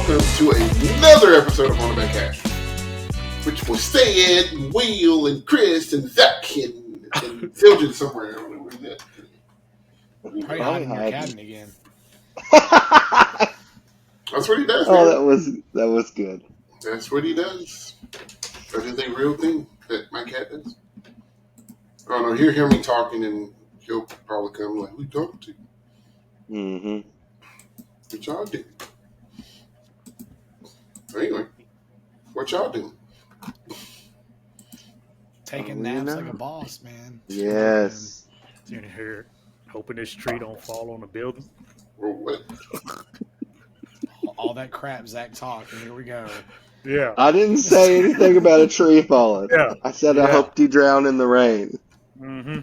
welcome to another episode of On the Back Cash, which will stay Ed and Will and Chris and Zach and Siljan somewhere. I don't know where that. Probably hiding in your cabin again. That's what he does. Oh, that was good. That's what he does. That is a real thing that my cat does. I don't know. He'll hear me talking and he'll probably come like, "Who you talking to?" Mm-hmm. What y'all do? Anyway, what y'all doing? Taking naps like a boss, man. Yes. Sitting here hoping this tree don't fall on the building. Or what? All that crap Zach talked, and here we go. Yeah. I didn't say anything about a tree falling. Yeah. I said I hoped you drown in the rain. Mm-hmm.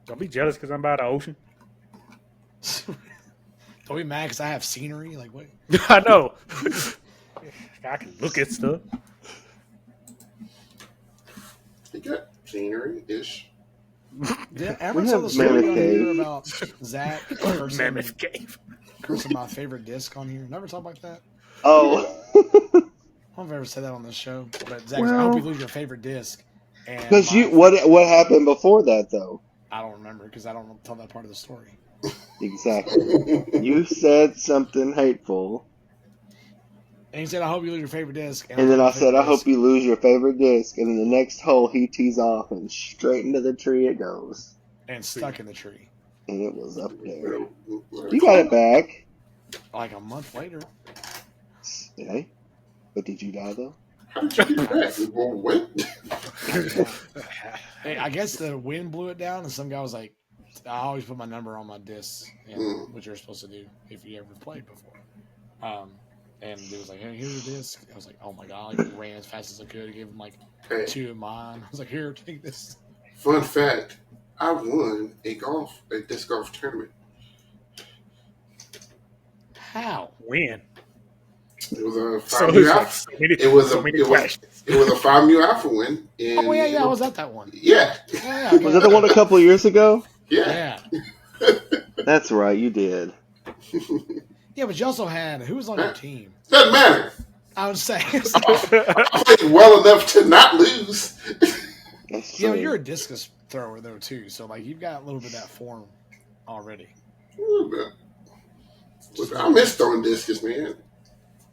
Don't be jealous because I'm by the ocean. Don't be mad because I have scenery. Like what? I know. I can look at stuff. You got scenery-ish. Yeah, ever We saw have the story Mammoth on Cave. here about Zach Mammoth Cave. cursing my favorite disc on here? Never talk about that. Oh. I don't know if I've ever said that on this show. But Zach, I hope you lose your favorite disc. Because what happened before that though? I don't remember because I don't tell that part of the story. Exactly. You said something hateful. And he said, I hope you lose your favorite disc. And then I said, I hope you lose your favorite disc. And in the next hole, he tees off and straight into the tree it goes. And stuck in the tree. And it was up there. You got it back. Like a month later. Hey, but did you die though? How did you get back? Well, what? Hey, I guess the wind blew it down, and some guy was like, I always put my number on my discs, and what you're supposed to do if you ever played before. And he was like, hey, here's your disc. I was like, oh my God. I ran as fast as I could. I gave him like 2 of mine. I was like, here, take this. Fun fact, I won a disc golf tournament. How? When? It was a So 5 mu like alpha. It was a 5 mu alpha win. And, Oh, yeah, I was at that one. Yeah. Yeah, Was that the one a couple of years ago? Yeah. That's right, you did. Yeah, but you also had, who was on your team? Doesn't matter. I would say. I played well enough to not lose. That's You know, true. you're a discus thrower, though, too. So, like, you've got a little bit of that form already. I miss throwing discus, man.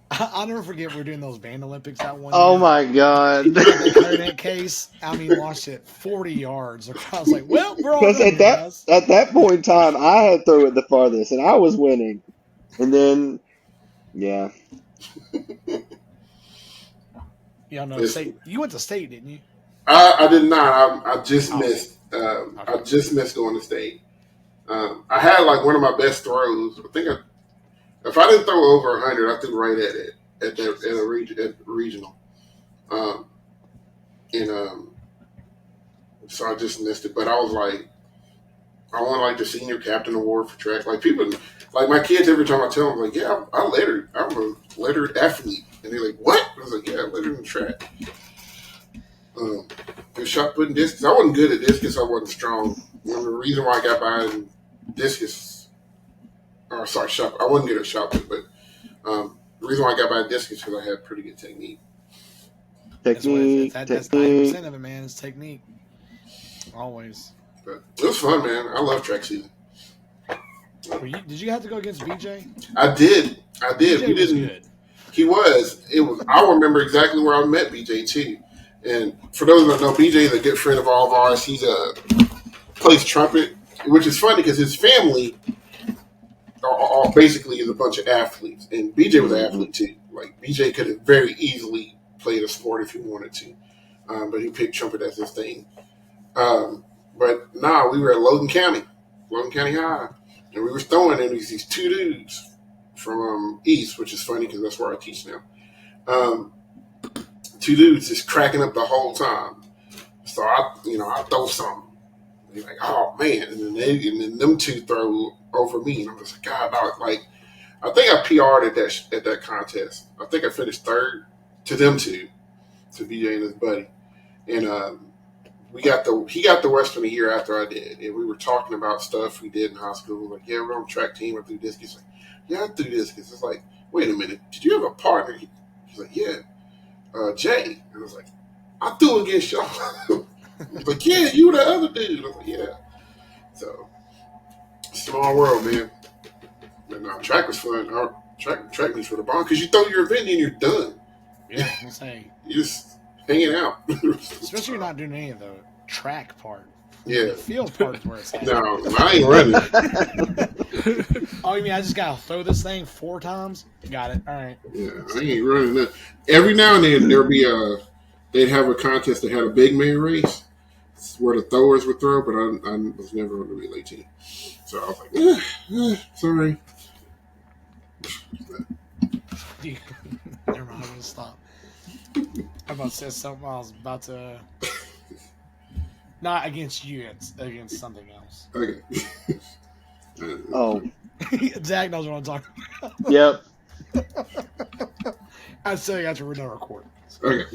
I'll never forget we were doing those Band Olympics that one Oh year. my God. The clarinet case, I mean, launched it 40 yards. I was like, well, we're all Because done, guys. at that point in time, I had thrown it the farthest, and I was winning. And then, yeah. Y'all know state. You went to state, didn't you? I did not. I just missed. I just missed going to state. I had like one of my best throws. I think if I didn't throw over 100, I threw right at it at a regional. So I just missed it. But I was like, I won like the senior captain award for track. Like people, like my kids, every time I tell them, like, yeah, I lettered. I'm a lettered athlete, and they're like, what? I was like, yeah, I lettered in track. Good shot putting discus. I wasn't good at discus. I wasn't strong. And the reason why I got by in discus, shot. I wasn't good at shot put, but the reason why I got by in discus because I had pretty good technique. That's 90% of it, man. It's technique. Always. But it was fun, man. I love track season. Did you have to go against BJ? I did. BJ was good. He was. It was. I remember exactly where I met BJ too. And for those who don't know, BJ is a good friend of all of ours. He's plays trumpet, which is funny because his family are basically is a bunch of athletes, and BJ was an athlete too. Like BJ could have very easily played a sport if he wanted to, but he picked trumpet as his thing. But we were at Logan County High, and we were throwing in these 2 dudes from East, which is funny because that's where I teach now. 2 dudes just cracking up the whole time. So I throw something. They're like, oh man, and then them 2 throw over me, and I'm just like, God, I think I PR'd at that contest. I think I finished 3rd to them 2, to BJ and his buddy, and he got the Western a year after I did, and we were talking about stuff we did in high school. Like, yeah, we're on the track team. I threw discus. Like, yeah, I threw this because it's like, wait a minute, did you have a partner? He's like, yeah, Jay. And I was like, I threw against y'all. He's like, yeah, you were the other dude. I was like, yeah. So, small world, man. But no, track was fun. Our track meets for the bomb because you throw your event and you're done. Yeah, I'm saying. You're just hanging out. Especially if you're not doing any of the track part. Yeah. The field part is where it's at. No, I ain't running. Oh, you mean I just gotta throw this thing 4 times? Got it. All right. Yeah, I ain't running that. Every now and then there'll be they'd have a contest that had a big man race where the throwers would throw, but I was never on the relay team. So I was like, sorry. Never mind, I'm gonna stop. I'm about to say something I was about to. Not against you, it's against something else. Okay. Oh, Zach knows what I'm talking about. yep. I still got to record. Okay.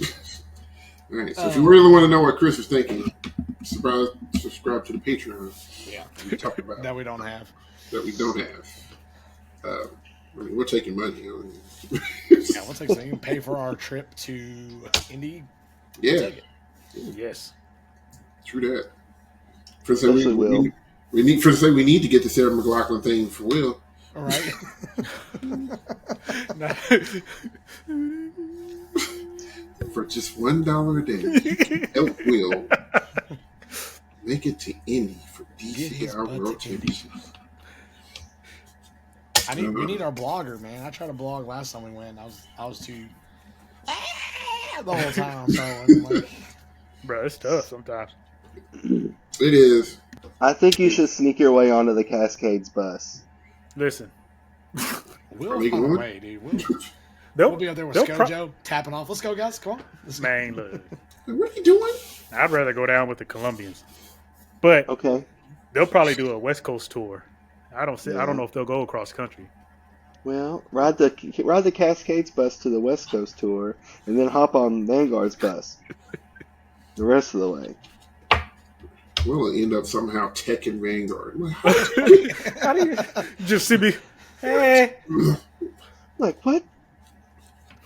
All right. So if you really want to know what Chris is thinking, subscribe to the Patreon. Yeah. We talk about That we don't have. that we don't have. I mean, we're taking money. Yeah, we'll take something. You can pay for our trip to Indy. Yeah. Take it. Yes. True that. For say Especially Will. we need we need to get the Sarah McLaughlin thing for Will. All right. For just $1 a day, help Will make it to Indy for DCI World Championship. We need our blogger, man. I tried to blog last time we went. I was too the whole time. So I'm like, Bro, it's tough sometimes. It is. I think you should sneak your way onto the Cascades bus. Listen, Will Are we find a going? way, dude. they'll We'll be out there with they'll Scojo tapping off. Let's go, guys. Come on. Let's go. man, look, What are you doing? I'd rather go down with the Colombians, but Okay. they'll probably do a West Coast tour. I don't know if they'll go across country. Well, ride the Cascades bus to the West Coast tour, and then hop on Vanguard's bus the rest of the way. We'll end up somehow teching Vanguard. How do you just see me? Hey, Like, what?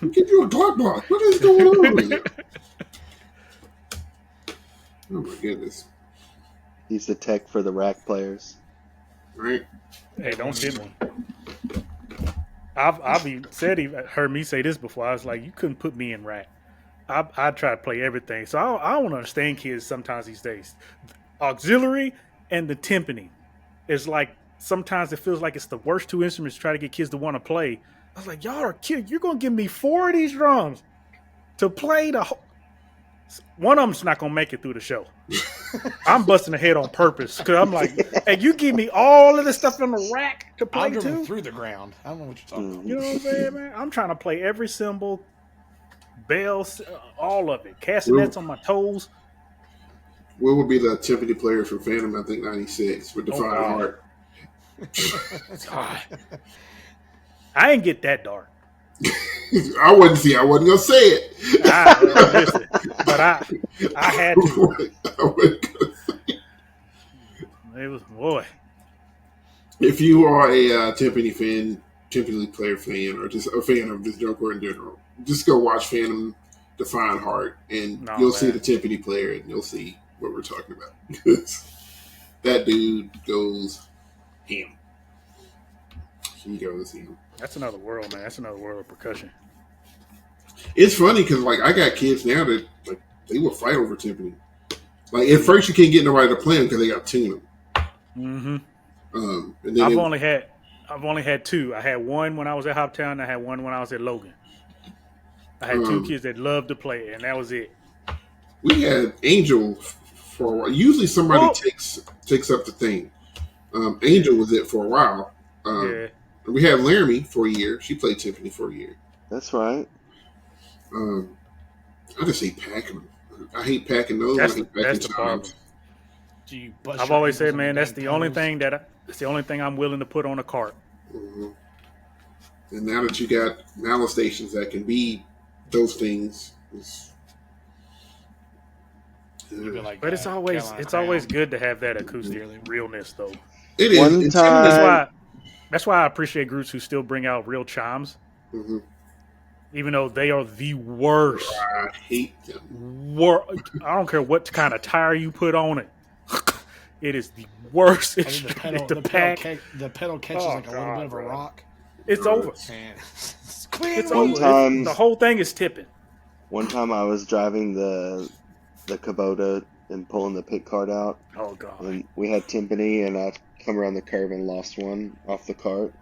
Give you a Glock block. What is going on with you? Oh my goodness. He's the tech for the rack players. Right? hey, don't get me. I've heard me say this before. I was like, you couldn't put me in rack. I try to play everything. So I don't understand kids sometimes these days. Auxiliary and the timpani. It's like sometimes it feels like it's the worst 2 instruments to try to get kids to want to play. I was like, y'all are kidding. You're going to give me 4 of these drums to play the whole. One of them's not going to make it through the show. I'm busting the head on purpose because I'm like, hey, you give me all of this stuff in the rack to play I'll driven too? through the ground. I don't know what you're talking about. You know what I'm saying, man? I'm trying to play every cymbal, bells, all of it. Castanets on my toes. Will would be the timpani player from Phantom, I think, 96 with Define Heart. God. I ain't get that dark. I wasn't going to say it. Listen, but I had to. I wasn't gonna say it. It was, boy. If you are a timpani player fan, or just a fan of this Joker in general, just go watch Phantom Define Heart, and you'll see the timpani player, and you'll see what we're talking about. That dude goes ham. He goes ham. That's another world, man. That's another world of percussion. It's funny because like I got kids now that like they will fight over timpani. Like at first you can't get nobody to play them because they got to tune them. Mm-hmm. And then I've only had 2. I had one when I was at Hoptown, and I had one when I was at Logan. I had 2 kids that loved to play it, and that was it. We had Angel for a while. Usually somebody takes up the thing. Angel was it for a while. Yeah. We had Laramie for a year. She played timpani for a year. That's right. I just hate packing them. I hate packing those. That's I hate packing the problem. chimes. I've always said, man, that's the only thing I'm willing to put on a cart. Mm-hmm. And now that you got mallet stations that can be those things, But it's always good to have that acoustic realness, though. it is. One time, That's why I appreciate groups who still bring out real chimes, Mm-hmm. even though they are the worst. I hate them. I don't care what kind of tire you put on it. It is the worst I mean, the pedal, the pack. the pedal catches Oh, like a little God, bit of a bro. rock. It's over. And it's It's One over. time- The whole thing is tipping. One time I was driving the Kubota and pulling the pick cart out, Oh God. and we had timpani, and I come around the curve and lost one off the cart.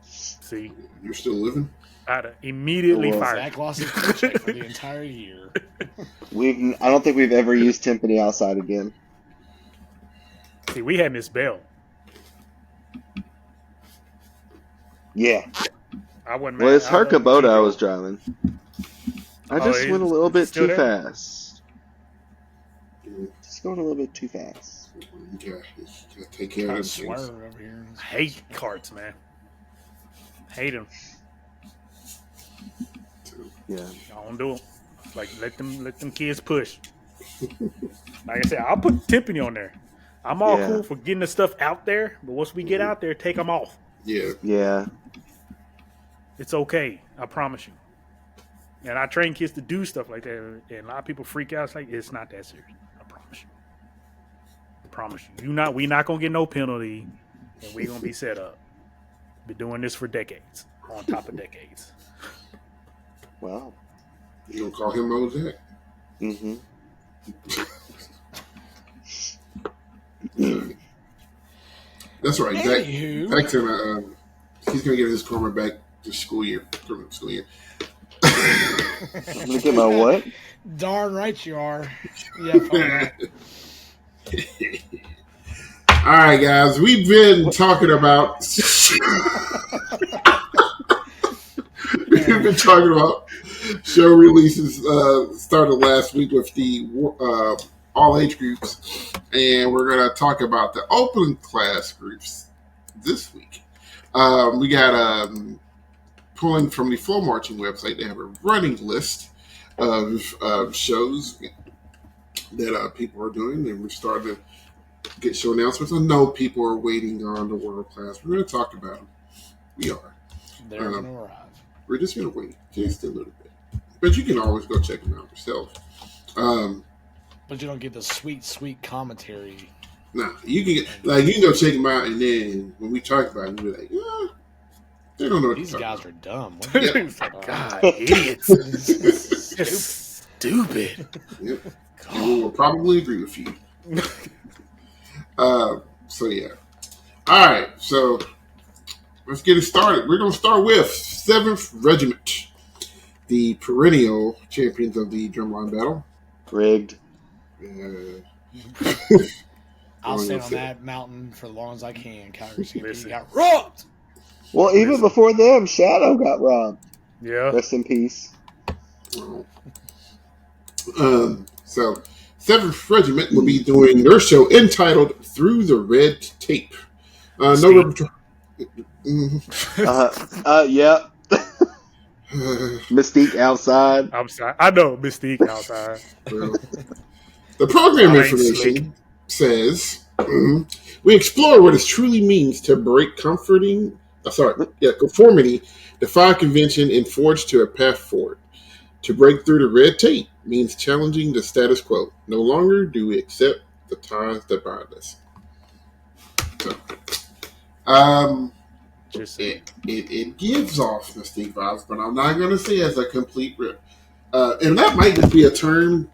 See, You're still living? I'd have immediately Well, fired. Zach lost his paycheck for the entire year. I don't think we've ever used timpani outside again. See, we had Miss Bell. Yeah. I wasn't. Well, mad. it's her I Kubota I was driving. I just it- went a little bit it's still too there? fast. Just going a little bit too fast. You gotta take care Kind of of those swerve things. over here. I hate carts, man. Hate them. Yeah. I don't do them. Like let them kids push. Like I said, I'll put timpani on there. I'm all Yeah. cool for getting the stuff out there, but once we get out there, take them off. Yeah. Yeah. It's okay. I promise you. And I train kids to do stuff like that, and a lot of people freak out. It's like it's not that serious. I promise you. I promise you. We not gonna get no penalty, and we gonna be set up. Been doing this for decades, on top of decades. Wow. You gonna call him Mosaic? Mm-hmm. That's right. Anywho. Zach's gonna he's gonna get his karma back this school year. School year. I'm gonna get my what? Darn right you are. Yeah. All right, guys. We've been talking about. We've been talking about show releases. Started last week with the all age groups, and we're going to talk about the open class groups this week. We got pulling from the Flow Marching website. They have a running list of shows that people are doing, and we're starting to get show announcements. I know people are waiting on the world class. We're going to talk about them. We are. They're going to arrive. We're just going to wait just a little bit. But you can always go check them out yourself. But you don't get the sweet, sweet commentary. Nah, you can you can go check them out, and then when we talk about it, you'll be like, yeah, they don't know what These guys are dumb. It's like, God, idiots. Stupid. Yep. And we'll probably agree with you. So yeah. All right. So let's get it started. We're going to start with 7th Regiment, the perennial champions of the drumline battle. Rigged. I'll stand on that mountain for as long as I can. Calgary CMP Listen. got robbed. Well, even before them, Shadow got robbed. Yeah. Rest in peace. So 7th Regiment will be doing their show entitled Through the Red Tape. Yeah. Mystique outside. I'm sorry. I know Mystique outside. The program I ain't information says we explore what it truly means to break conformity, defy convention, and forge to a path forward. To break through the red tape means challenging the status quo. No longer do we accept the ties that bind us. So, it gives off Mystique vibes, but I'm not going to say as a complete rip. And that might just be a term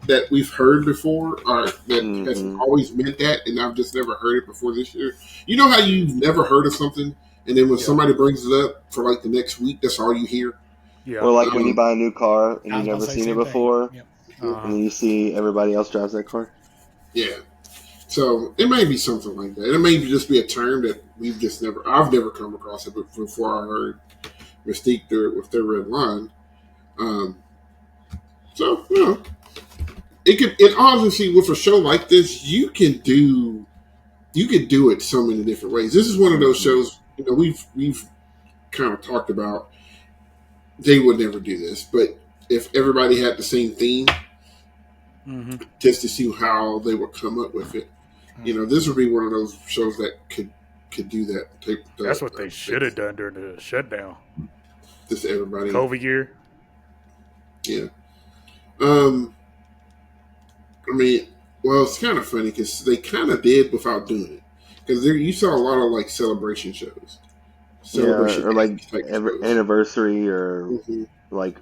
that we've heard before, or that has always meant that, and I've just never heard it before this year. You know how you've never heard of something, and then when somebody brings it up for like the next week, that's all you hear? Yeah. Or like when you buy a new car and I you've was never about to say seen it same thing. before, Yep. and then you see everybody else drives that car. Yeah. So it may be something like that. It may just be a term that I've never come across it before I heard Mystique do it with their red line. So, you know, it honestly, with a show like this, you can do it so many different ways. This is one of those shows, you know, we've kind of talked about. They would never do this, but if everybody had the same theme, just to see how they would come up with it, you know, this would be one of those shows that could could do that. That's what they should have done during the shutdown. Just everybody. COVID year. Yeah. I mean, well, it's kind of funny because they kind of did without doing it. Because you saw a lot of like celebration shows. Or like type shows. anniversary or Mhm. like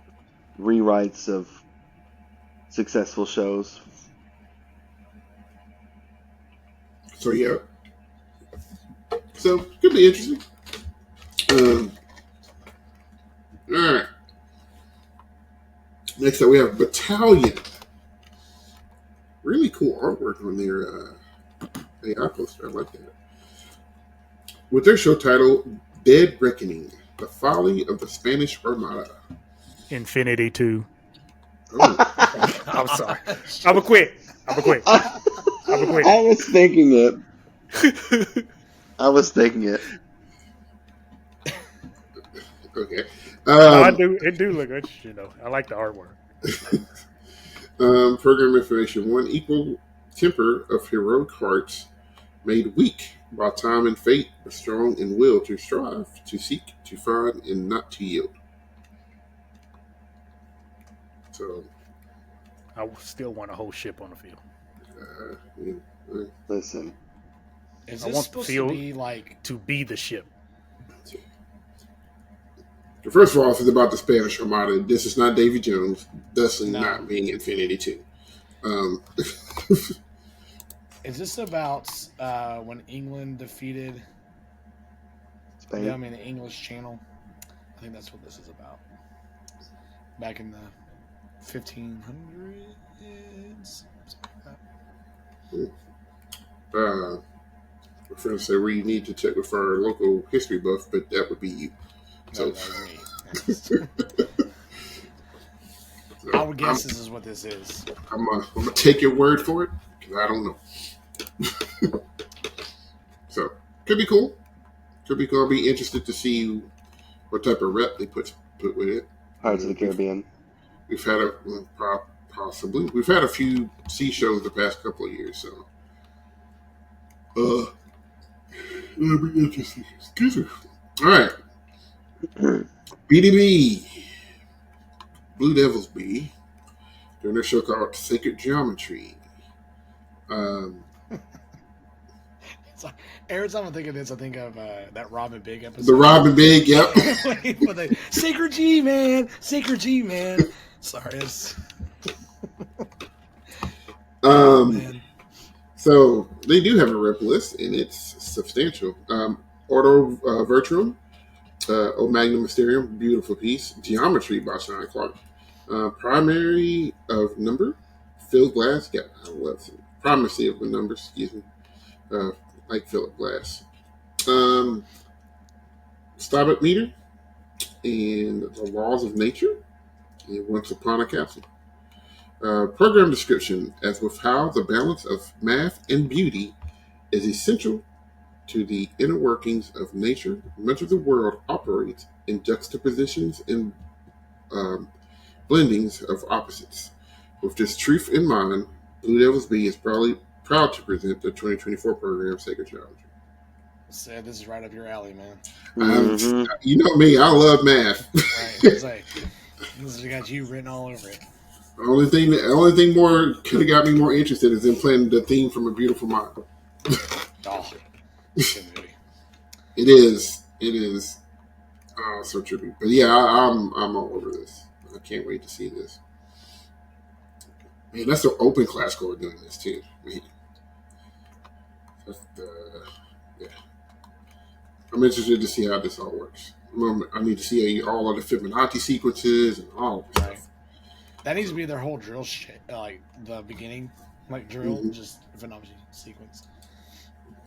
rewrites of successful shows. So yeah. So could be interesting. All right. Next up, we have Battalion. Really cool artwork on their AI poster. I like that. With their show title, Dead Reckoning, The Folly of the Spanish Armada. Infinity 2. Oh. I'm sorry. I'm a quit. I was thinking it. Okay. No, I do. It do look interesting though. I like the artwork. Program information. One equal temper of heroic hearts made weak by time and fate, but strong in will to strive, to seek, to find, and not to yield. So, I still want a whole ship on the field. Listen, Is I this want the supposed field to be like? to be the ship. First of all, if it's about the Spanish Armada, this is not Davy Jones, thus No. not being Infinity 2. Is this about when England defeated? Spain. Yeah, I mean the English Channel. I think that's what this is about. Back in the 1500s. My friends say we need to check with our local history buff, but that would be you. So, No, that was me. I would guess this is what this is. I'm gonna take your word for it because I don't know. So could be cool. Could be cool. I'll be interested to see what type of rep they put with it. Pirates of the Caribbean. We've had possibly we've had a few sea shows the past couple of years, so it'll be interesting. Excuse me. All right. BDB, Blue Devils B, doing their show called Sacred Geometry. It's like, every time I think of this, I think of that Robin Big episode. The Robin Big, yep. But they, Sacred G, man. Sorry, it's. Man. So they do have a rep list, and it's substantial. Ordo Virtuum, O Magnum Mysterium, beautiful piece. Geometry by Sean Clark. Primary of Number, Phil Glass. Yeah, I love it. Primacy of the Numbers, excuse me. Like Philip Glass. Stabat Meter, and The Laws of Nature, and Once Upon a Castle. Program description, as with how the balance of math and beauty is essential to the inner workings of nature, much of the world operates in juxtapositions and blendings of opposites. With this truth in mind, Blue Devils B is proud to present the 2024 program Sacred Geometry. Said this is right up your alley, man. You know me, I love math. Right, it's like this has got you written all over it. The only thing more could have got me more interested is in playing the theme from A Beautiful Mind. Oh, good movie. It is. Oh, so trippy. But yeah, I'm all over this. I can't wait to see this. Man, that's the open class code doing this too. Man. Yeah. I'm interested to see how this all works. I need to see all of the Fibonacci sequences and all of this stuff. That needs to be their whole drill shit, like the beginning, like drill, just Fibonacci sequence.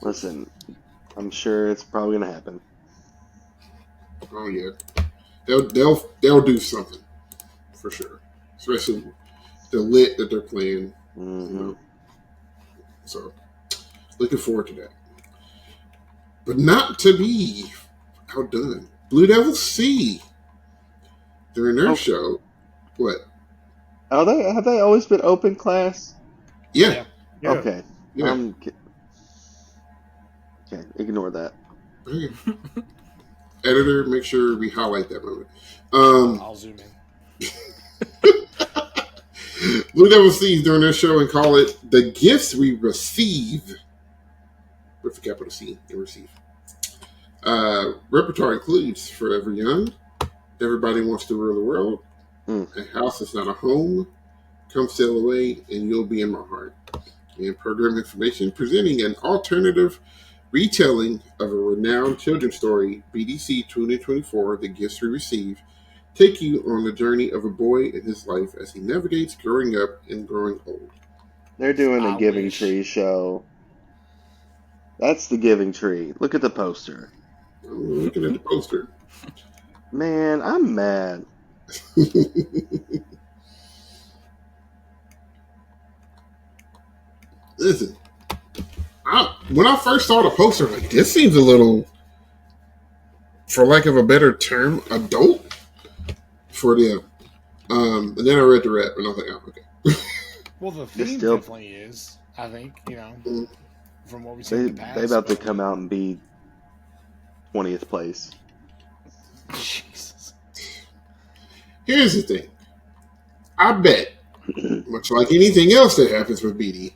Listen, I'm sure it's probably gonna happen. Oh yeah, they'll do something for sure, especially the lit that they're playing. You know. So looking forward to that, but not to be outdone. Blue Devils C during their show. What? Have they always been open class? Yeah. Okay. Yeah. Okay, ignore that. Okay. Editor, make sure we highlight that moment. I'll zoom in. Blue Devil Seeds during their show and call it The Gifts We Receive, with the capital C and receive. Repertoire includes Forever Young, Everybody Wants to Rule the World, A House Is Not a Home, Come Sail Away, and You'll Be in My Heart. And program information presenting an alternative retelling of a renowned children's story, BDC 2024, The Gifts We Receive, take you on the journey of a boy in his life as he navigates growing up and growing old. They're doing a I Giving wish. Tree show. That's the Giving Tree. Look at the poster. I'm looking at the poster. Man, I'm mad. Listen, when I first saw the poster, like, this seems a little, for lack of a better term, adult for them. And then I read the rap, and I was like, oh, okay. Well, the They're theme still- definitely is. I think, you know, from what we've They seen in the past. they about to but- come out and be 20th place. Jesus. Here's the thing. I bet, much like anything else that happens with BD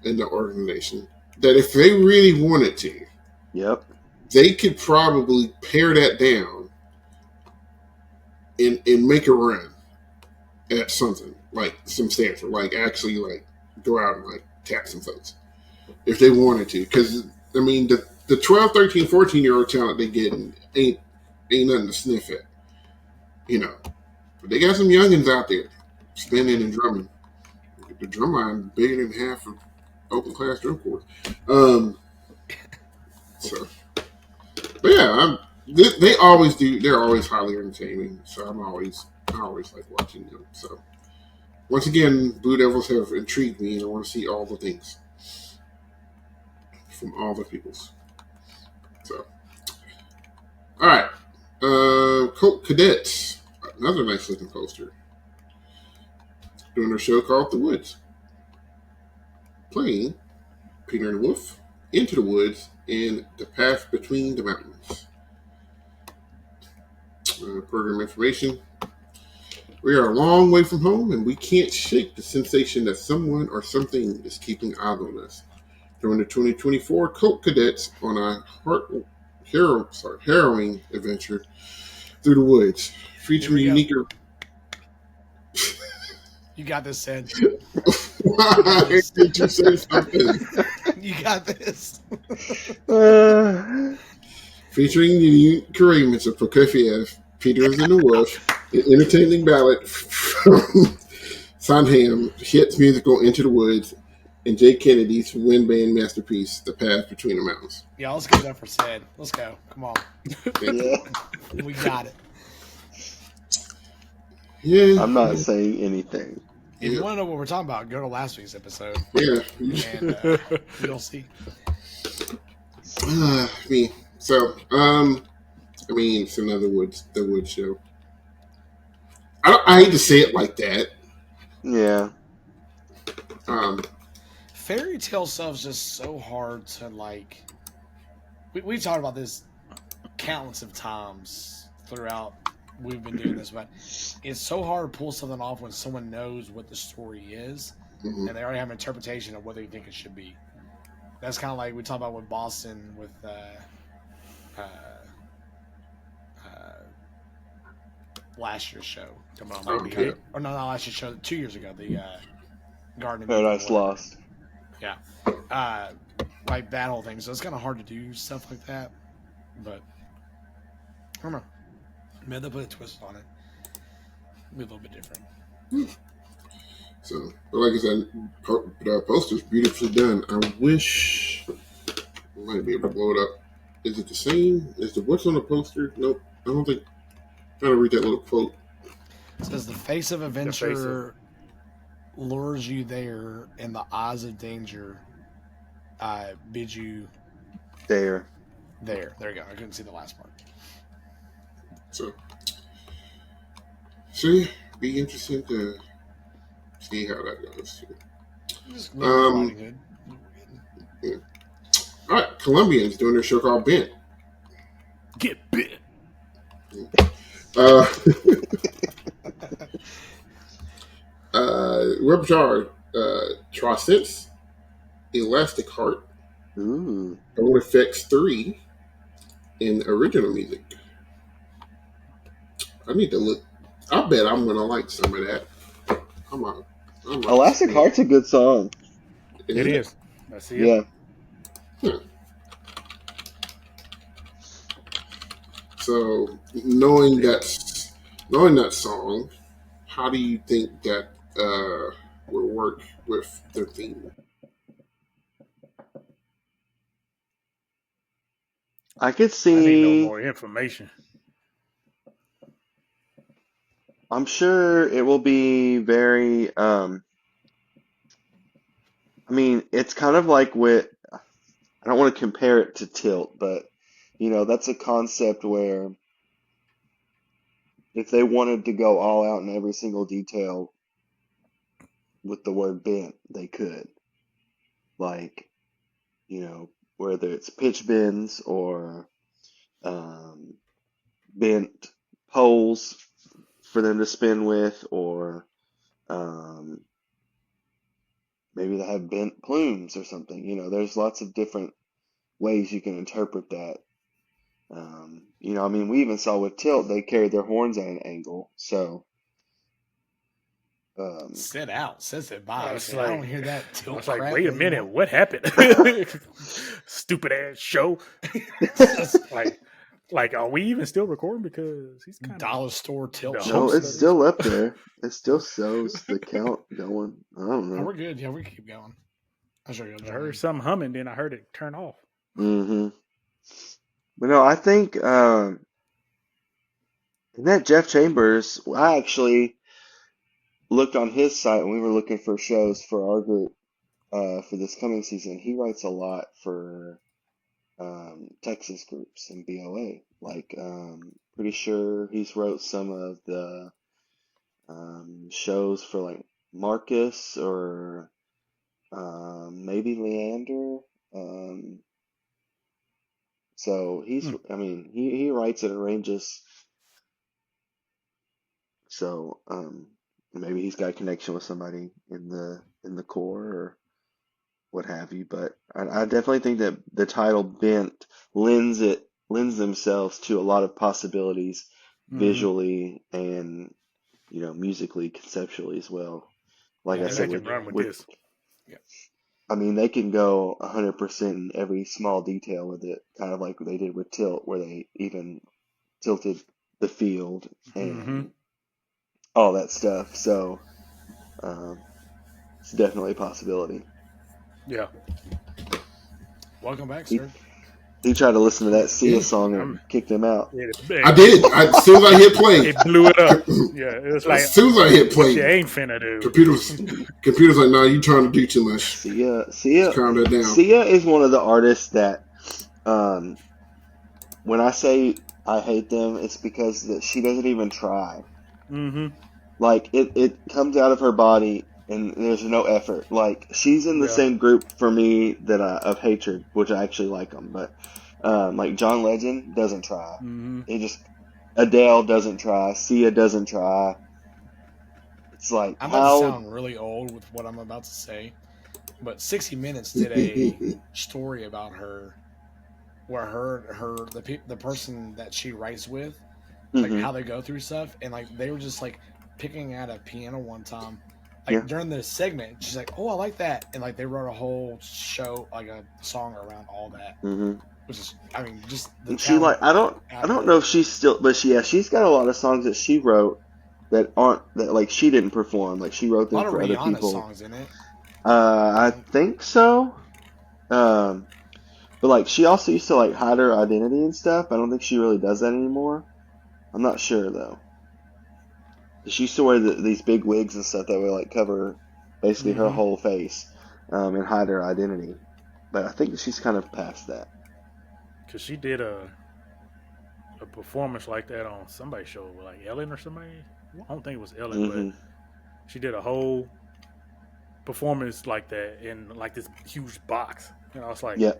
and the organization, that if they really wanted to, Yep. they could probably pare that down and make a run at something like substantial, like actually like go out and like tap some folks if they wanted to. Because I mean, the 12, 13, 14-year-old talent they get ain't nothing to sniff at, you know. But they got some youngins out there spinning and drumming. The drum line bigger than half of open class drum corps. So, but yeah, they always do. They're always highly entertaining. So I always like watching them. So once again, Blue Devils have intrigued me, and I want to see all the things from all the peoples. So, all right, Colt Cadets, another nice looking poster, doing a show called The Woods, playing Peter and the Wolf, Into the Woods, and The Path Between the Mountains. Program information. We are a long way from home, and we can't shake the sensation that someone or something is keeping eyes on us. During the 2024 Colt Cadets on a harrowing adventure through the woods, featuring Here we unique. You got this, Sid. Why did you say something? You got this. Featuring the unique arrangements of Prokofiev, Peters and the Wolf, an entertaining ballad from Sondheim, hits musical Into the Woods, and Jay Kennedy's wind band masterpiece, The Path Between the Mountains. Yeah, let's give it up for Sid. Let's go. Come on. Yeah. We got it. Yeah. I'm not saying anything. If you want to know what we're talking about, go to last week's episode, Yeah. and you'll see. It's another the Wood show. I hate to say it like that. Yeah. Fairy tale stuff's just so hard to like. We've talked about this countless of times throughout. We've been doing this, but it's so hard to pull something off when someone knows what the story is, Mhm. and they already have an interpretation of what they think it should be. That's kind of like we talked about with Boston with last year's show. Coming on maybe, Okay. or no, not last year's show. 2 years ago, the Garden of Paradise Eden. Lost. Yeah, like that whole thing. So it's kind of hard to do stuff like that, but I don't know. Maybe they'll put a twist on it. Be a little bit different. So, but like I said, the poster's beautifully done. I wish I might be able to blow it up. Is it the same? Is the what's on the poster? Nope. I don't think. I'm trying to read that little quote. It says the face of adventure lures you there, and the eyes of danger bid you There. there. There you go. I couldn't see the last part. So yeah, be interesting to see how that goes. Just Riding Hood. All right, Colombians doing their show called Bent, Get bit. Uh, repertoire, Tricense, Elastic Heart, Ooh. Bone Effects 3, and original music. I need to look. I bet I'm gonna like some of that. I'm a, I'm a, Elastic Heart's a good song. It is. I see it. Yeah. So knowing that song, how do you think that will work with the theme? I could I need no see. more information. I'm sure it will be very. I mean, it's kind of like with. I don't want to compare it to Tilt, but that's a concept where if they wanted to go all out in every single detail with the word bent, they could. Like, whether it's pitch bends or um, bent poles for them to spin with, or um, maybe they have bent plumes or something. There's lots of different ways you can interpret that. I mean, we even saw with Tilt, they carried their horns at an angle. So, um, Sit out, says it by. I I was don't like, hear that I tilt was like, crap wait a minute, anymore. what happened? Stupid ass show. Like, are we even still recording? Because he's kind of Dollar store tilt the no, host it's of shows. this. still up there. It still shows the count going. I don't Oh, know. we're good. Yeah, we can keep going. I'll show you. I heard something humming, then I heard it turn off. Mm-hmm. But no, I think in that Jeff Chambers, I actually looked on his site when we were looking for shows for our group for this coming season. He writes a lot for Texas groups and BOA. Like, pretty sure he's wrote some of the shows for like Marcus or maybe Leander. Um, so Hmm. I mean, he writes and arranges. So maybe he's got a connection with somebody in the core or what have you. But I definitely think that the title Bent lends themselves to a lot of possibilities Mm-hmm. visually and musically, conceptually as well. Like Yeah, I they And they said, make a can good run one. with with this. Yeah. I mean, they can go 100% in every small detail with it, kind of like they did with Tilt, where they even tilted the field Mm-hmm. and all that stuff. So um, it's definitely a possibility. Yeah. Welcome back, He sir. he tried to listen to that Sia Yeah, song I'm, and kicked him out. I did. As soon as I hit play, it blew it up. Yeah, it was as like, soon as I hit this play, shit ain't finna do. computers like, nah, you trying to do too much. Sia Just Sia calm that down. Sia is one of the artists that um, when I say I hate them, it's because that she doesn't even try. Mm-hmm. Like it comes out of her body and there's no effort. Like she's in the Yeah. same group for me that of hatred, which I actually like them. But like John Legend doesn't try. Mm-hmm. He just Adele doesn't try. Sia doesn't try. It's like I'm about to how. sound really old with what I'm about to say, but 60 Minutes did a story about her where the person that she writes with, like Hmm. how they go through stuff, and like they were just like picking at a piano one time, Yeah. like during the segment, she's like, "Oh, I like that," and like they wrote a whole show, like a song around all that, Hmm. which is, I mean, just the And she talent like I out of don't know her. if she's still, but she's got a lot of songs that she wrote that aren't that like she didn't perform. Like she wrote A them lot of for other Rihanna people. songs in it, I I think. think so. Um, but like she also used to like hide her identity and stuff. I don't think she really does that anymore. I'm not sure though. She used to wear these big wigs and stuff that would like cover basically her Mm-hmm. whole face and hide her identity. But I think she's kind of past that. Because she did a performance like that on somebody's show, like Ellen or somebody. I don't think it was Ellen, but Hmm. she did a whole performance like that in like this huge box. And I was like, Yeah.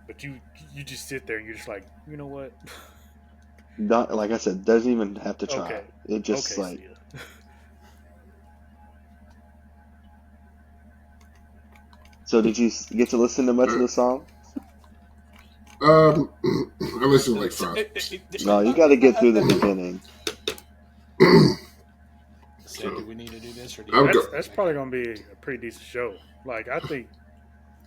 But you just sit there and you're just like, you know what? Not like I said, doesn't even have to try. Okay, It just okay, like. see ya. So did you get to listen to much of the song? I listened to like 5. No, you got to get through the beginning. So, do we need to do this or do I would you? go. That's probably gonna be a pretty decent show. Like I think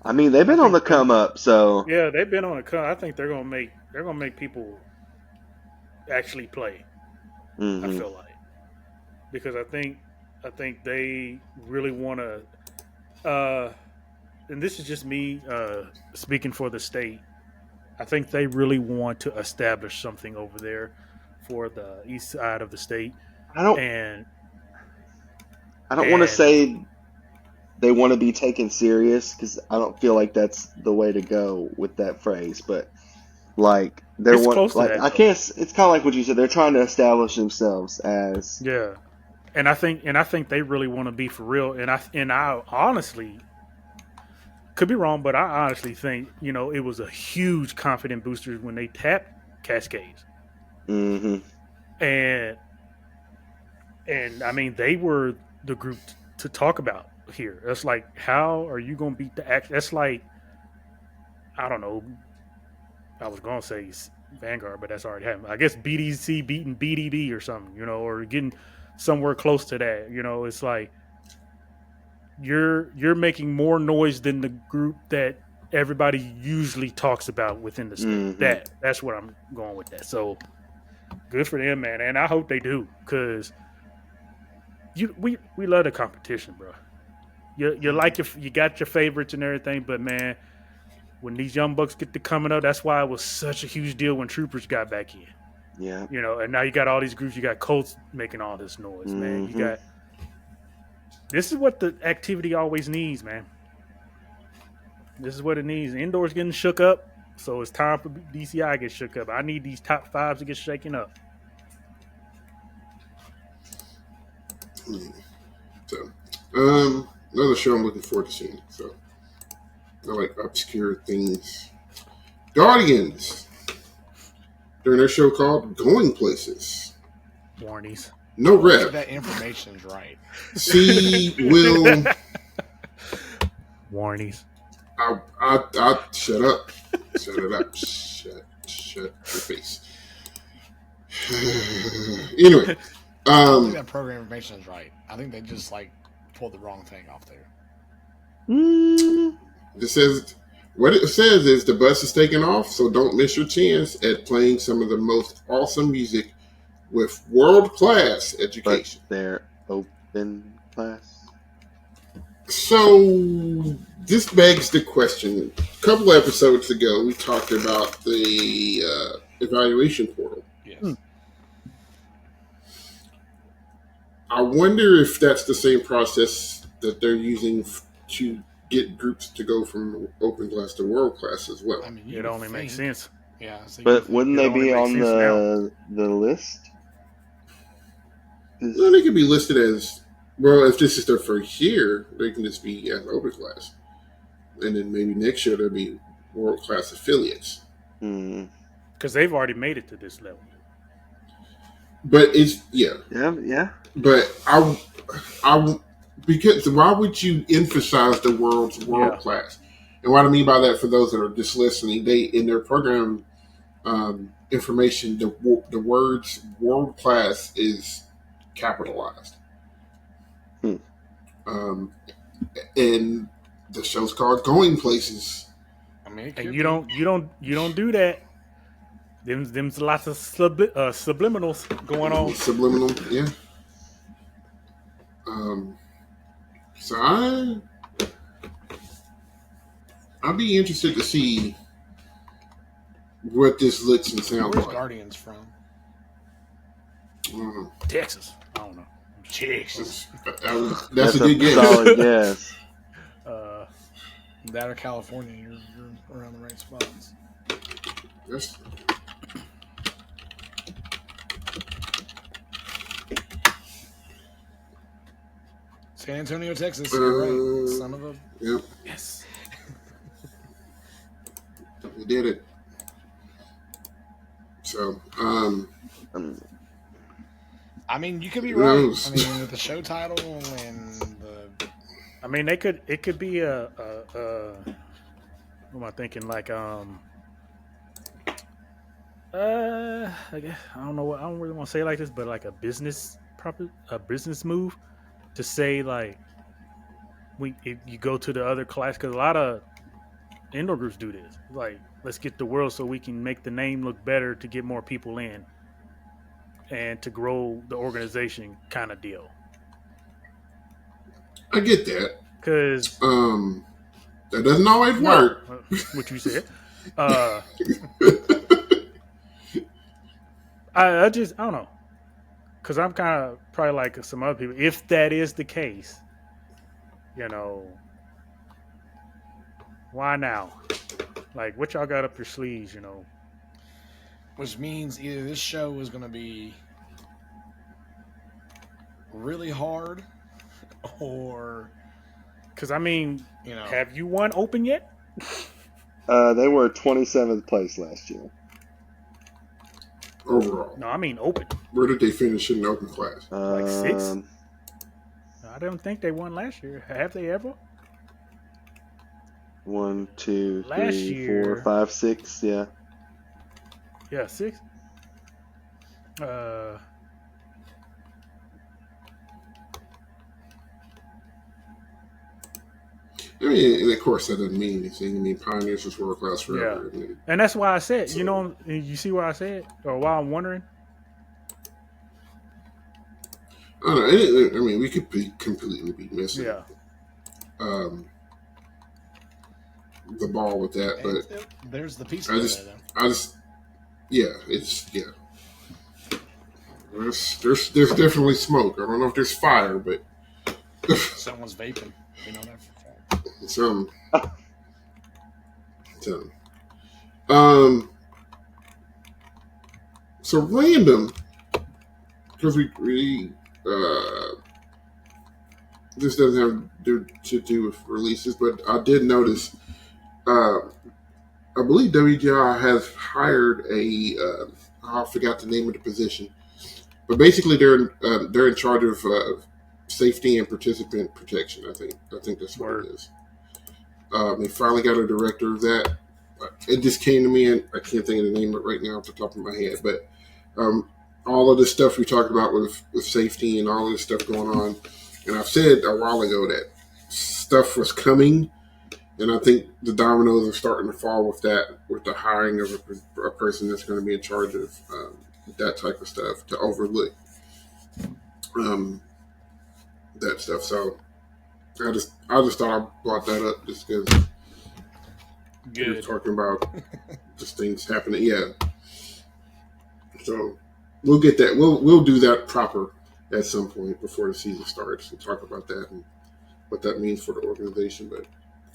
I mean, they've been on the come up, so yeah, they've been on a cut. I think they're gonna make people actually play. I hmm feel like because I think they really want to. And this is just me speaking for the state. I think they really want to establish something over there for the east side of the state, I don't and I don't want to and say they want to be taken serious because I don't feel like that's the way to go with that phrase, but like they're it's one close to like that I though. can't. It's kind of like what you said. They're trying to establish themselves as. Yeah, and I think they really want to be for real. And I honestly could be wrong, but I honestly think it was a huge confident booster when they tapped Cascades, hmm and I mean they were the group to talk about here. That's like how are you going to beat the act? That's like I don't know. I was going to say Vanguard, but that's already happened. I guess BDC beating BDB or something, or getting somewhere close to that. It's like you're making more noise than the group that everybody usually talks about within the state. hmm That's what I'm going with that. So good for them, man, and I hope they do because we love the competition, bro. You like you got your favorites and everything, but man, when these young bucks get to coming up, that's why it was such a huge deal when Troopers got back in. Yeah. And now you got all these groups. You got Colts making all this noise, man. You hmm got this is what the activity always needs, man. This is what it needs. Indoors getting shook up, so it's time for DCI to get shook up. I need these top fives to get shaken up. So, another show I'm looking forward to seeing. So, I like obscure things. Guardians, during their show called Going Places. Warnies. No If rep. that information's right. See, Will. Warnies. I shut up. Shut it up. Shut your face. Anyway, I don't think that program information is right. I think they just like pulled the wrong thing off there. it says what it says is the bus is taking off, so don't miss your chance at playing some of the most awesome music with world-class But education. they're open class. So this begs the question. A couple episodes ago, we talked about the evaluation portal. Yes. I wonder if that's the same process that they're using to get groups to go from open class to world class as well. I mean, It only makes sense. Yeah. So But wouldn't It they only be makes on sense the list? 'Cause- Well, they could be listed as well. If this is their first year, they can just be as open class, and then maybe next year there'll be world class affiliates. Because they've already made it to this level. But it's Yeah. But I because why would you emphasize the world's world class? And what I mean by that, for those that are just listening, they in their program information, the words world class is capitalized. And the show's called Going Places. I mean, And you don't do that. Them's lots of subliminals going on. Subliminal, yeah. So I'd be interested to see what this looks and sounds where's like. Guardians from? Texas. I don't know. Texas. That's a good guess. Solid guess. That or California, you're around the right spots. That's, San Antonio, Texas. You're right. Son of a. Yep. Yes. He did it. So, I mean, you could be Who right. knows? I mean, with the show title and the I mean, it could be what am I thinking? Like I guess I don't know what I don't really want to say it like this, but like a business move to say like if you go to the other class because a lot of indoor groups do this. Like, let's get the world so we can make the name look better to get more people in and to grow the organization kind of deal. I get that. Because That doesn't always work. What you said. I don't know. Because I'm kind of probably like some other people. If that is the case, why now? Like, what y'all got up your sleeves, which means either this show is going to be really hard, or because I mean, have you won open yet? They were 27th place last year. Overall. No, I mean open. Where did they finish in the open class? Like 6? I don't think they won last year. Have they ever? 1, 2, Last 3, year- 4, 5, 6. Yeah. Yeah, 6. I mean, and of course, that doesn't mean anything. I mean, Pioneers was world class forever. Yeah. And that's why I said, you see why I said, or why I'm wondering? I don't know. I mean, we could completely be missing the ball with that, but there's the piece. There's definitely smoke. I don't know if there's fire, but someone's vaping. You know that for So random, because we this doesn't have to do with releases, but I did notice. I believe WGI has hired I forgot the name of the position, but basically they're in charge of safety and participant protection. I think that's what it is. They finally got a director of that. It just came to me, and I can't think of the name of it right now off the top of my head. But all of the stuff we talked about with safety and all of this stuff going on, and I've said a while ago that stuff was coming, and I think the dominoes are starting to fall with that, with the hiring of a person that's going to be in charge of that type of stuff to overlook that stuff. So I just thought I brought that up just because we were talking about just things happening. Yeah. So we'll get that. We'll do that proper at some point before the season starts and talk about that and what that means for the organization. But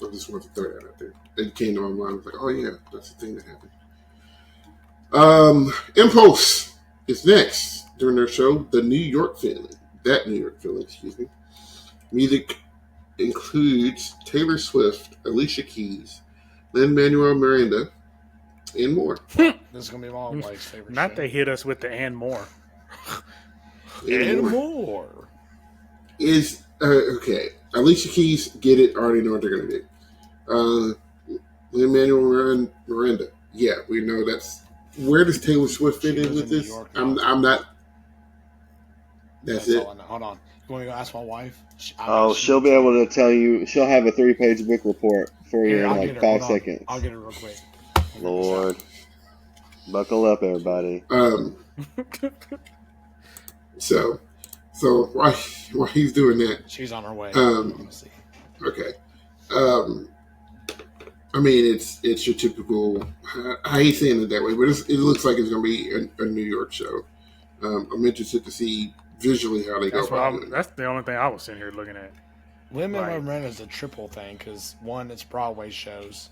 I just wanted to throw that out there. It came to my mind. I was like, oh yeah, that's the thing that happened. Impulse is next during their show. The New York Family. That New York Family, excuse me. Music includes Taylor Swift, Alicia Keys, Lin-Manuel Miranda, and more. This is going to be my wife's favorite Not show. they hit us with the and more. And more. Is, okay. Alicia Keys, get it, already know what they're going to do. Lin-Manuel Miranda, yeah, we know that's... Where does Taylor Swift fit in with this? I'm not... That's it. All I know. Hold on. You want me to go ask my wife? She'll be able to tell you. She'll have a 3-page book report for you in like 5 seconds. I'll get it real quick. Lord, buckle up, everybody. So while he's doing that, she's on her way. Okay. I mean, it's your typical. I hate saying it that way, but it looks like it's going to be a New York show. I'm interested to see visually how they go about it. That's the only thing I was sitting here looking at. Lin-Manuel Miranda is a triple thing because one, it's Broadway shows,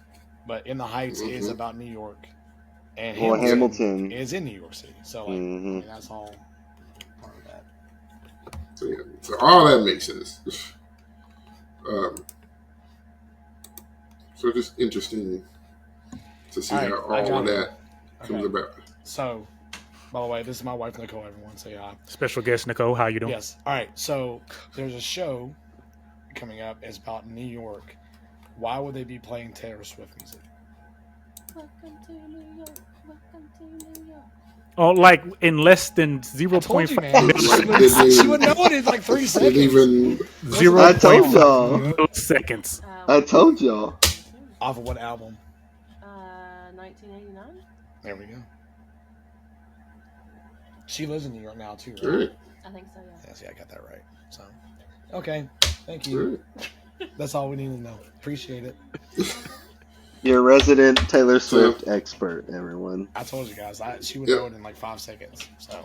but In the Heights is about New York, and Hamilton is in New York City. So I mean, that's all part of that. So all that makes sense. So just interesting to see All right, how I all got of it. that comes about. So, by the way, this is my wife Nicole. Everyone say hi. Special guest Nicole, how you doing? Yes. All right. So there's a show coming up. It's about New York. Why would they be playing Taylor Swift music? Welcome to New York. Welcome to New York. Oh, like in less than I told you, 0.5 man. She would know it in like 3 Didn't seconds. even I told 0.5 y'all. milliseconds. I told y'all. Off of what album? 1989. There we go. She lives in New York now too, all right? right. I think so. Yeah. Yeah, see, I got that right. So, okay, thank All you. right. That's all we need to know. Appreciate it. Your resident Taylor Swift expert, everyone. I told you guys, she would Yep. know it in like 5 seconds. So,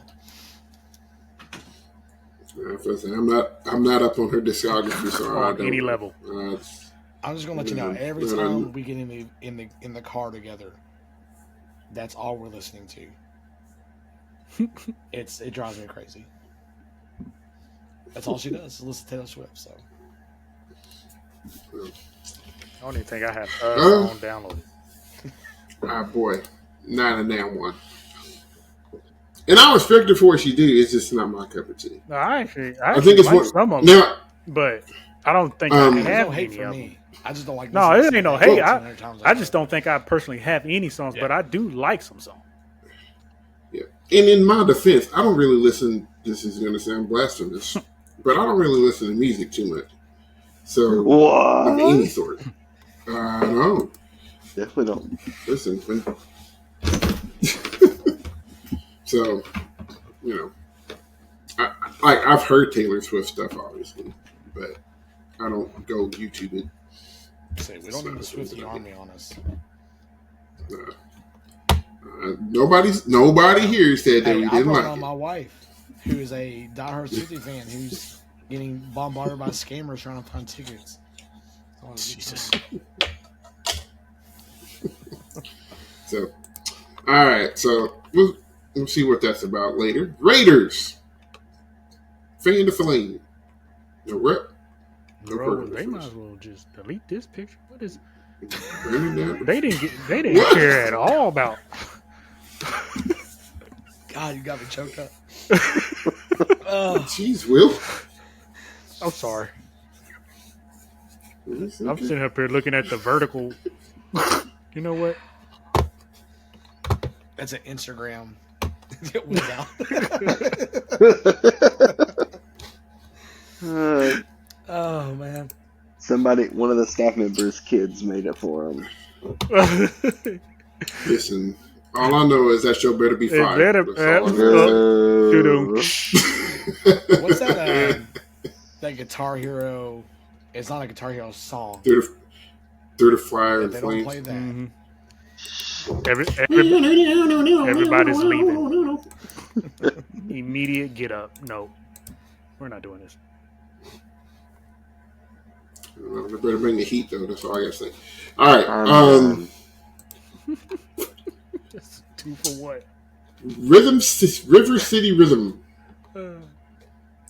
I'm not up on her discography, so I On don't any know. level. I'm just gonna let you know. Every Yeah, time we get in the car together, that's all we're listening to. It drives me crazy. That's all she does is listen to Taylor Swift. So, I don't even think I have a song downloaded. Ah, boy, not a damn one. And I respect her for what she do. It's just not my cup of tea. No, I think actually it's like one some of them, now. but I don't think Um, I there's have no hate any for of them. me. I just don't like. No, listening it ain't to no that hate. 200 times I just don't think I personally have any songs, Yeah. but I do like some songs. Yeah. And in my defense, I don't really listen. This is going to sound blasphemous, but I don't really listen to music too much. So, of any What? sort. I don't. Definitely don't. Listen. So, you know, I've heard Taylor Swift stuff, obviously, but I don't go YouTube it. Say we don't need a Swiftie army on us. Nobody here said that Hey, we I didn't brought like on it. my wife, who is a diehard Swiftie fan, who's getting bombarded by scammers trying to find tickets. Oh, Jesus. So, all right. So we'll see what that's about later. Raiders. Fan to flame. No rep. No Bro, purpose. they might as well just delete this picture. What is? Brandon They didn't care at all about. God, you got me choked up. Jeez, Will. I'm sorry. It's I'm okay. sitting up here looking at the vertical. You know what? That's an Instagram. Oh man. One of the staff members' kids made it for him. Listen, all I know is that show better be It five. better- That's all I know. Boo. What's that? That Guitar Hero. It's not a Guitar Hero song. Through the fire If and they don't flames. play that, Mhm. Everybody's leaving. Immediate get up. No, we're not doing this. They better bring the heat though. That's all I gotta say. All right. I'm done. That's 2 for what? River City Rhythm.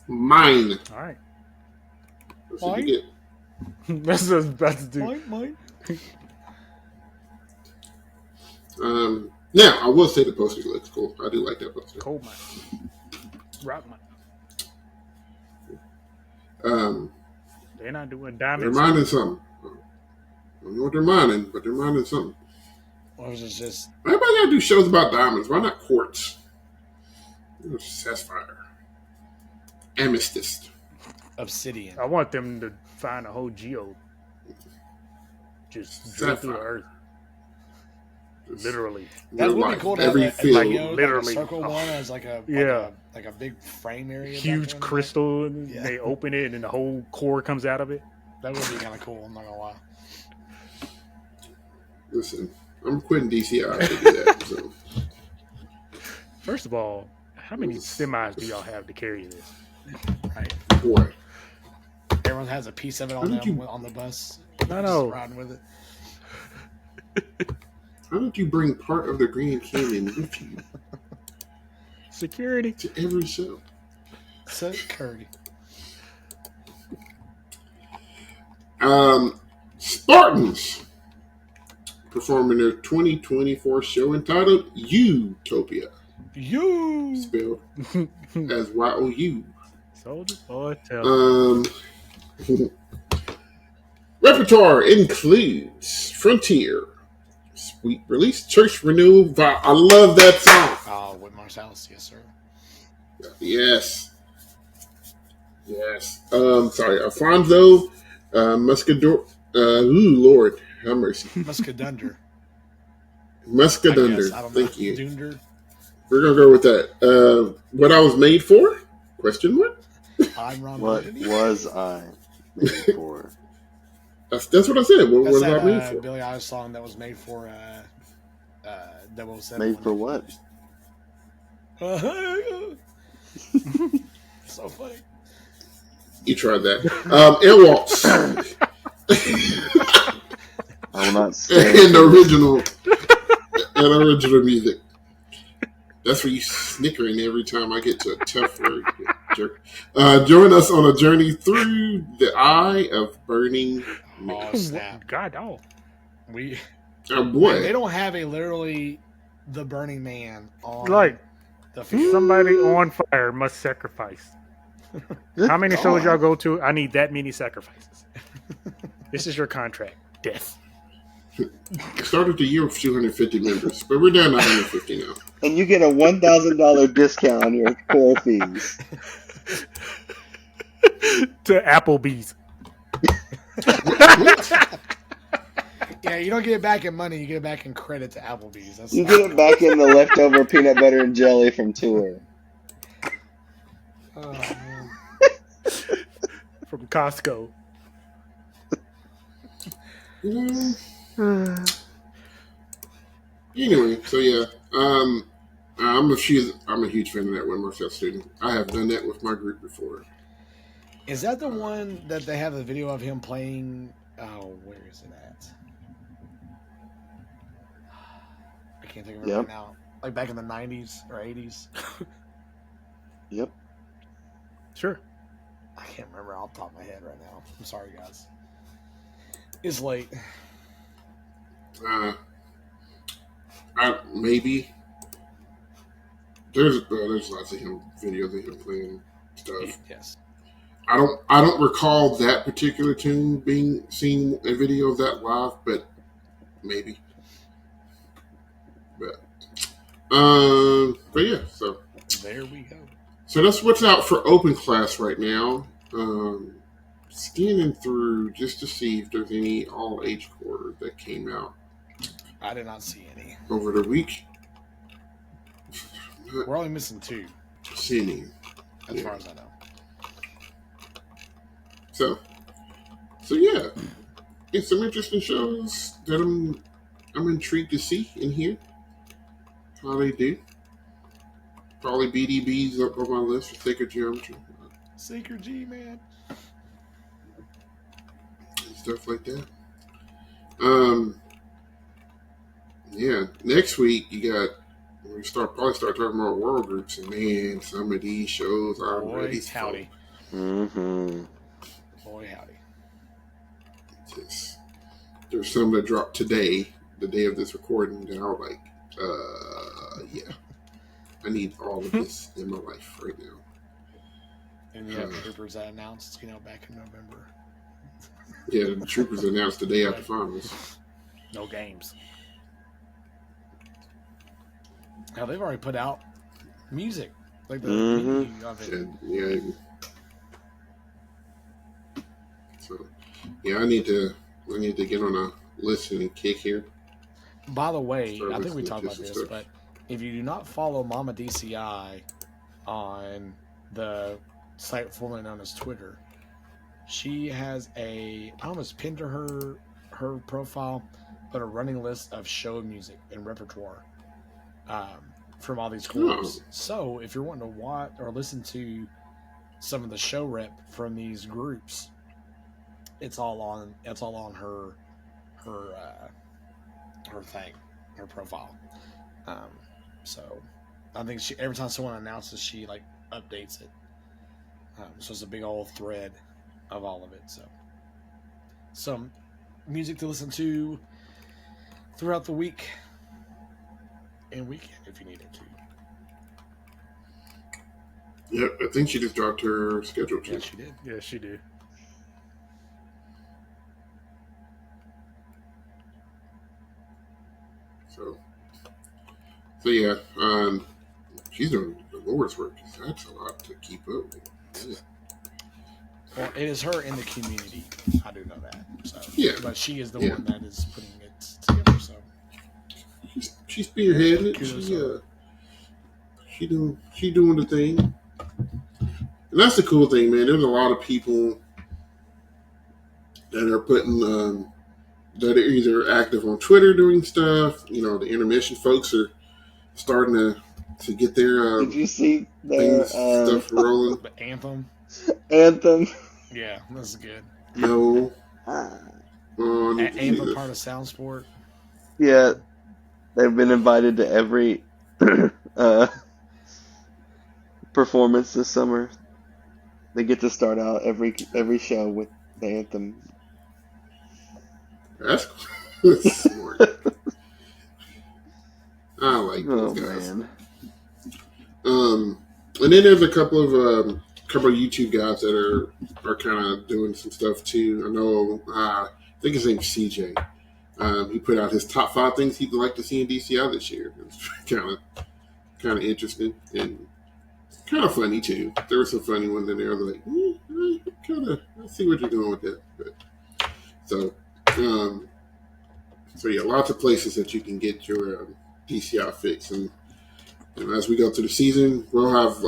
Mine. All right. That's what you get. That's what I was about to do. mine. Now I will say the poster looks cool. I do like that poster. Coal mine. Rock mine. They're not doing They're diamonds. mining something. I don't know what they're mining, but they're mining something. Or is it just Everybody gotta do shows about diamonds. Why not quartz? Sapphire. Amethyst. obsidian? I want them to find a whole geo. Just drill through the Sapphire. earth. Literally. That would Like be cool to have every a field. like Literally. a circle one as like a Yeah. like a big frame area. back Huge there. crystal. And Yeah. They open it and the whole core comes out of it. That would be kind of cool. I'm not gonna lie. Listen, I'm quitting DCI to do that. So. First of all, how many semis do y'all have to carry this? Right. Boy, Everyone has a piece of it on How did them you- on the bus. I know. Just riding with it. how did you bring part of the Grand Canyon with you Security. to every show? So Curry. Spartans. performing their 2024 show entitled Utopia, You. spelled as Y-O-U. Soldier Boy, tell. Repertoire includes Frontier, Sweet Release, Church Renewal. I love that song. Oh, Whitmar's House, yes, sir. Yes. Sorry, Alfonso, Muscador. Lord, have mercy. Muscadunder. Muscadunder. I don't Thank know. you. Dunder. We're gonna go with that. What I was made for? Question mark. I'm Ron What Burgundy. was I made for? That's what I said. What That's was that I made for? Billie Eilish song that was made for 007. Made for what? So funny. You tried that. Air Waltz. I will not stand And for this. original music. That's for you snickering every time I get to a tough word. Jerk. Join us on a journey through the eye of burning man. Oh, snap. God, oh. We Oh Man, boy. they don't have a literally the Burning Man on Like, the field. somebody on fire must sacrifice. Good How many shows God. y'all go to? I need that many sacrifices. This is your contract. Death. Started the year with 250 members, but we're down to 150 now. And you get a $1,000 discount on your core fees. To Applebee's. Yeah, you don't get it back in money, you get it back in credit to Applebee's. That's You get it back in the leftover peanut butter and jelly from tour. Oh, man. From Costco. You know? Anyway, so yeah, I'm a huge fan of that One More Shot student. I have done that with my group before. Is that the one that they have the video of him playing? Oh, where is it at? I can't think of it Yep. right now. Like back in the 90s or 80s. Yep. Sure. I can't remember off the top of my head right now. I'm sorry, guys. It's late. Maybe there's lots of him videos of him playing stuff. Yes. I don't recall that particular tune being seen a video of that live, but maybe. But yeah, so There we go. So that's what's out for open class right now. Scanning through just to see if there's any all age quarter that came out I did not see any. over the week. Not We're only missing 2, seeing any. as Yeah. far as I know. So yeah, it's some interesting shows that I'm intrigued to see and hear how they do. Probably BDB's up on my list for Sacred Geometry Sacred G, man. and stuff like that. Yeah, next week we probably start talking about world groups, and man, some of these shows are Boy, ready. howdy. Mm-hmm. Boy, howdy. There's some that dropped today, the day of this recording, and I was like, yeah, I need all of this in my life right now. And you have Troopers that announced, back in November. Yeah, the Troopers announced the day after finals. No games. Now, they've already put out music. Like the Mhm. preview of it. And yeah, so yeah, I need to get on a listening kick here. By the way, Start I think we listening talked to about some this, stuff. but if you do not follow Mama DCI on the site formerly known as Twitter, she has I almost pinned to her profile, but a running list of show music and repertoire from all these groups. So if you're wanting to watch or listen to some of the show rep from these groups, it's all on her thing, her profile. So I think every time someone announces, she like updates it. So it's a big old thread of all of it. So some music to listen to throughout the week and weekend if you needed to. Yep, I think she just dropped her schedule too. Yeah, she did. Yeah, she did. So yeah, she's doing the Lord's work. That's a lot to keep up with. Yeah. Well, it is her in the community. I do know that. So Yeah. but she is the Yeah. one that is putting it together. So She's spearheading it. Kudos She doing the thing. And that's the cool thing, man. There's a lot of people that are putting that are either active on Twitter doing stuff. You know, the intermission folks are starting to get their Did you see their stuff rolling. the anthem. anthem? Yeah, that's good. No. Ah. Oh, I need to see Anthem this. part of Sound Sport. Yeah, they've been invited to every performance this summer. They get to start out every show with the anthem. That's smart. I like Oh those guys. man. And then there's a couple of YouTube guys that are kind of doing some stuff too. I know. I think his name's CJ. He put out his top 5 things he'd like to see in DCI this year. It's kind of interesting and kind of funny too. There were some funny ones in there. I was like, I see what you're doing with that. But, so yeah, lots of places that you can get your DCI fix. And as we go through the season, we'll have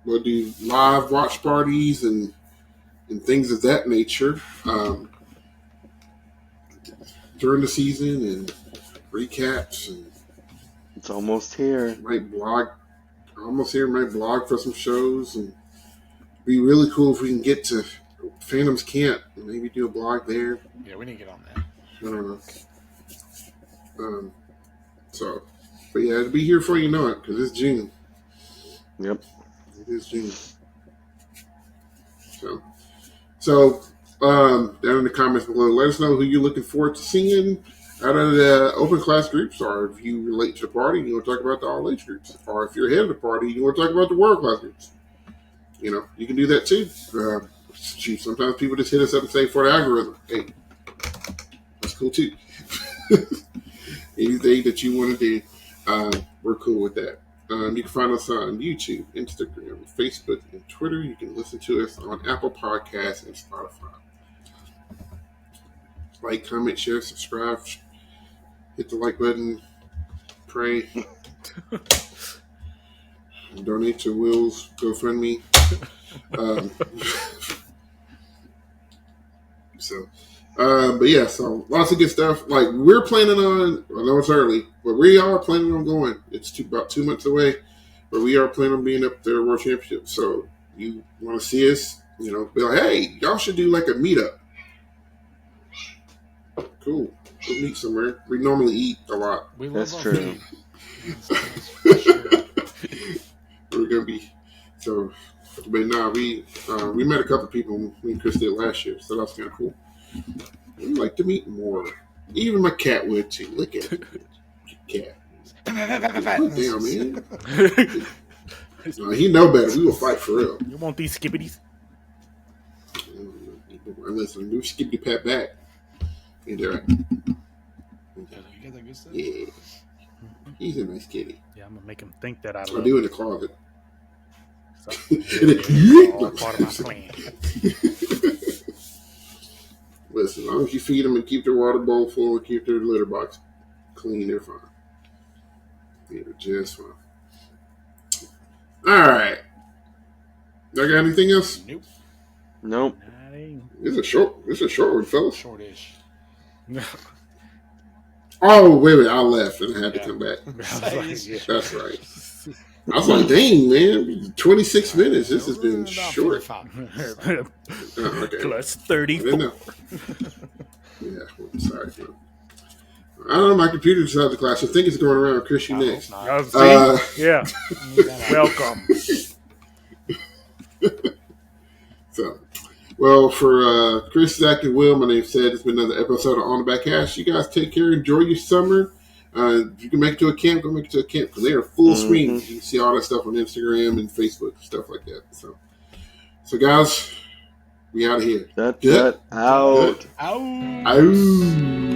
we'll do live watch parties and things of that nature during the season and recaps and It's almost here. might blog for some shows and be really cool if we can get to Phantom's Camp and maybe do a blog there. Yeah, we need to get on that. I don't know. But yeah, it'll be here before you know it because it's June. Yep. It is June. So down in the comments below, let us know who you're looking forward to seeing out of the open class groups, or if you relate to the party and you want to talk about the all age groups, or if you're ahead of the party and you want to talk about the world class groups. You know, you can do that too. Sometimes people just hit us up and say for the algorithm, hey, that's cool too. Anything that you want to do, we're cool with that. You can find us on YouTube, Instagram, Facebook, and Twitter. You can listen to us on Apple Podcasts and Spotify. Like, comment, share, subscribe, hit the like button, pray, and donate to Will's GoFundMe. But yeah, so lots of good stuff. Like, we're planning on, I know it's early, but we are planning on going. It's about 2 months away, but we are planning on being up there World Championship. So you want to see us, you know, be like, hey, y'all should do like a meetup. Cool. We'll meet somewhere. We normally eat a lot. We love That's our true. food. For sure. We're gonna be so. But nah, we met a couple people me and Chris did last year, so that's kind of cool. We'd like to meet more. Even my cat would too. Look at it. Cat. Damn, man. No, he know better. We will fight for real. You want these skibbities? Listen, do skippity pat back. Ain't that right? You get that good stuff? Yeah. He's a nice kitty. Yeah, I'm gonna make him think that I I love do him. in the closet. So, it's all part of my plan. Listen, as long as you feed them and keep their water bowl full and keep their litter box clean, they're fine. They're just fine. All right. Y'all got anything else? Nope. Nope. It's a short one, fellas. Shortish. Oh, wait, I left and I had to come back. Yeah. That's right. I was like, dang, man, 26 minutes. This has been About short. 45. Oh, okay. Plus I 34. didn't know. Yeah, well, sorry, man. I don't know, my computer decided to clash. I think it's going around. Chris, you I hope next. not. See? Yeah. Need that out. Welcome. So, Well, for Chris, Zach, and Will, my name's Ted. It's been another episode of On the Back Hash. You guys take care. Enjoy your summer. If you can make it to a camp, go make it to a camp because they are full swing. You can see all that stuff on Instagram and Facebook, stuff like that. So guys, we out of here. That out. Ow. Ow.